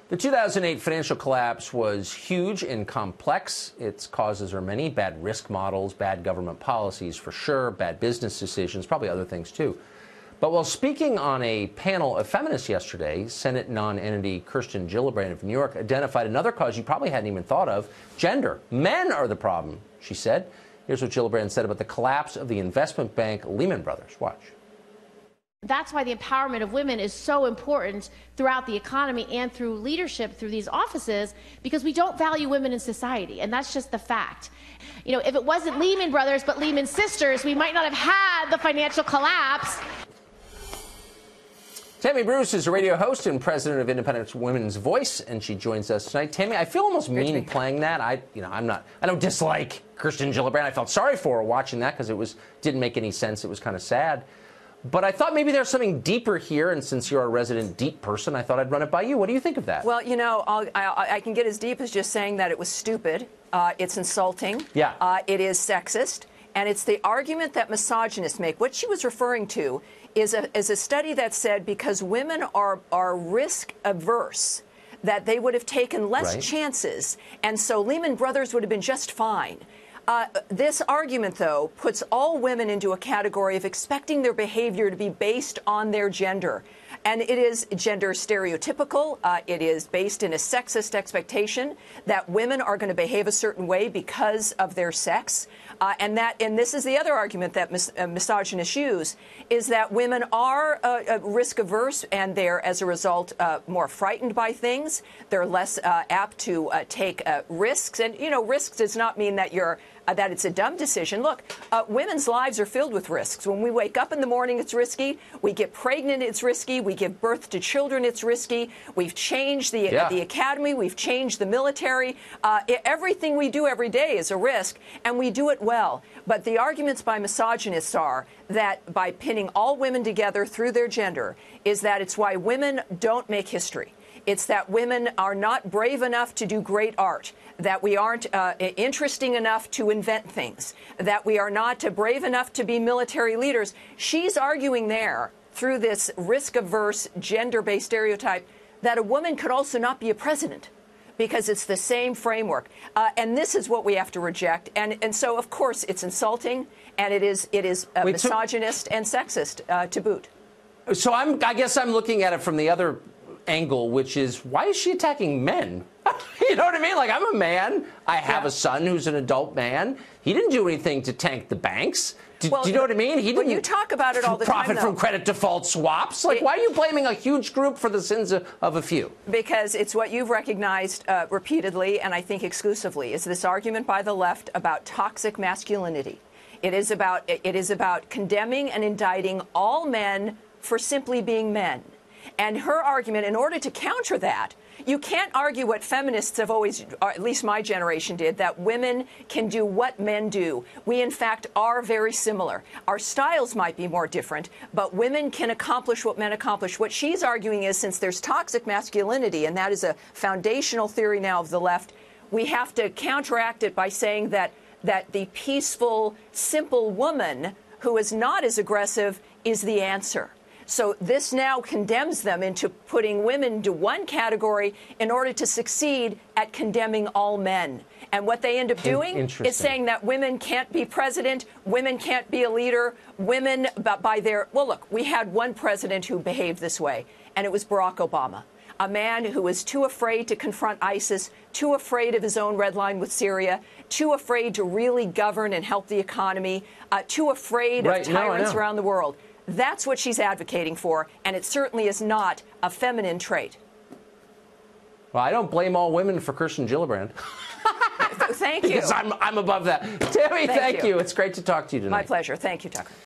The 2008 financial collapse was huge and complex. Its causes are many: bad risk models, bad government policies for sure, bad business decisions, probably other things too. But while speaking on a panel of feminists yesterday, Senate non-entity Kirsten Gillibrand of New York identified another cause you probably hadn't even thought of: gender. Men are the problem, she said. Here's what Gillibrand said about the collapse of the investment bank Lehman Brothers. Watch. That's why the empowerment of women is so important throughout the economy and through leadership through these offices, because we don't value women in society, and that's just the fact. You know, if it wasn't Lehman Brothers but Lehman Sisters, we might not have had the financial collapse. Tammy Bruce is a radio host and president of Independent Women's Voice, and she joins us tonight. Tammy, I feel almost mean playing that. I don't dislike Kirsten Gillibrand. I felt sorry for her watching that because didn't make any sense. It was kind of sad. But I thought maybe there's something deeper here, and since you're a resident deep person, I thought I'd run it by you. What do you think of that? Well, you know, I can get as deep as just saying that it was stupid. It's insulting. Yeah. It is sexist. And it's the argument that misogynists make. What she was referring to is a study that said because women are risk-averse, that they would have taken less chances, and so Lehman Brothers would have been just fine. This argument, though, puts all women into a category of expecting their behavior to be based on their gender. And it is gender stereotypical. It is based in a sexist expectation that women are going to behave a certain way because of their sex. And this is the other argument that misogynists use, is that women are risk averse, and they're, as a result, more frightened by things. They're less apt to take risks. And, you know, risks does not mean that that it's a dumb decision. Look, women's lives are filled with risks. When we wake up in the morning, it's risky. We get pregnant, it's risky. We give birth to children, it's risky. We've changed the academy. We've changed the military. Everything we do every day is a risk, and we do it well. But the arguments by misogynists are that by pinning all women together through their gender is that it's why women don't make history. It's that women are not brave enough to do great art, that we aren't interesting enough to invent things, that we are not brave enough to be military leaders. She's arguing there, through this risk-averse, gender-based stereotype, that a woman could also not be a president, because it's the same framework. And this is what we have to reject. And so, of course, it's insulting, and it is misogynist and sexist to boot. So I guess I'm looking at it from the other angle, which is, why is she attacking men? You know what I mean? Like, I'm a man. I have a son who's an adult man. He didn't do anything to tank the banks. Do you know what I mean? He didn't. You talk about it all the time, profit from credit default swaps. Like, why are you blaming a huge group for the sins of a few? Because it's what you've recognized repeatedly, and I think exclusively, is this argument by the left about toxic masculinity. It is about condemning and indicting all men for simply being men. And her argument, in order to counter that, you can't argue what feminists have always, or at least my generation did, that women can do what men do. We, in fact, are very similar. Our styles might be more different, but women can accomplish what men accomplish. What she's arguing is, since there's toxic masculinity, and that is a foundational theory now of the left, we have to counteract it by saying that the peaceful, simple woman who is not as aggressive is the answer. So this now condemns them into putting women into one category in order to succeed at condemning all men. And what they end up doing is saying that women can't be president, women can't be a leader, women by their... Well, look, we had one president who behaved this way, and it was Barack Obama, a man who was too afraid to confront ISIS, too afraid of his own red line with Syria, too afraid to really govern and help the economy, too afraid of tyrants around the world. That's what she's advocating for, and it certainly is not a feminine trait. Well, I don't blame all women for Kirsten Gillibrand. Thank you. Because I'm above that. Tammy, thank you. It's great to talk to you tonight. My pleasure. Thank you, Tucker.